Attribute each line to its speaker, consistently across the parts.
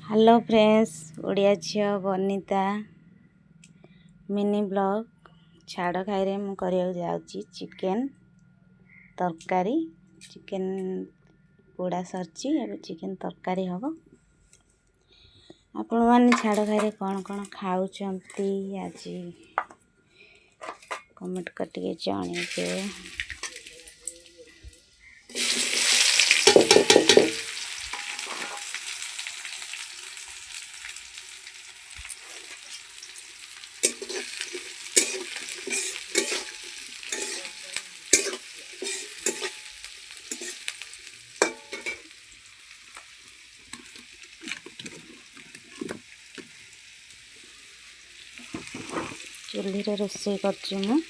Speaker 1: Hello friends, Odia झियो Banita mini blog छाड़ खाई मु करिया जाउची चिकेन तरकारी। चिकेन पोड़ा सरची अब चिकेन तरकारी हम। आपण माने छाड़ खाई कौन कौन खाउचंती आज कमेंट करके जानिबे। चूल्ही रे रोषे करची मु।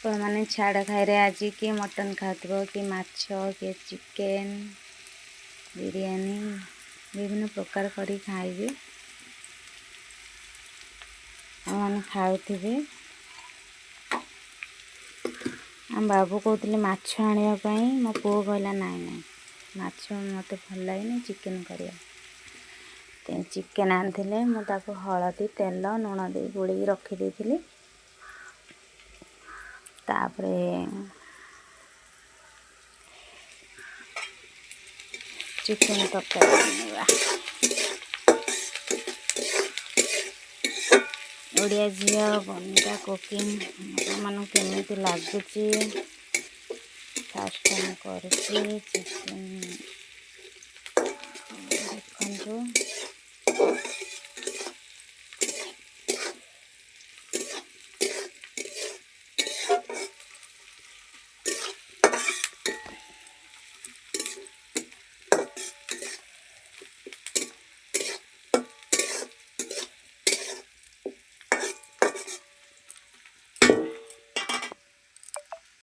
Speaker 1: आपण मैंने छाड़ खाई आज कि मटन खाथो कि माछ कि चिकेन बिरयानी विभिन्न प्रकार करी खाइबे। मैंने खाऊे आम बाबू कहते माछ आने मो पुओ कहला नाई नाई माछ मत भल लगे चिकेन करिया। चिकेन आनी मुझे हलदी तेल लुण दे गोल रखी तापरे चिकेन तरकारी बनेगा। ओडिया झियो बनिता कुकिंग मन केमी लगुच फास्ट टाइम कर चिकेन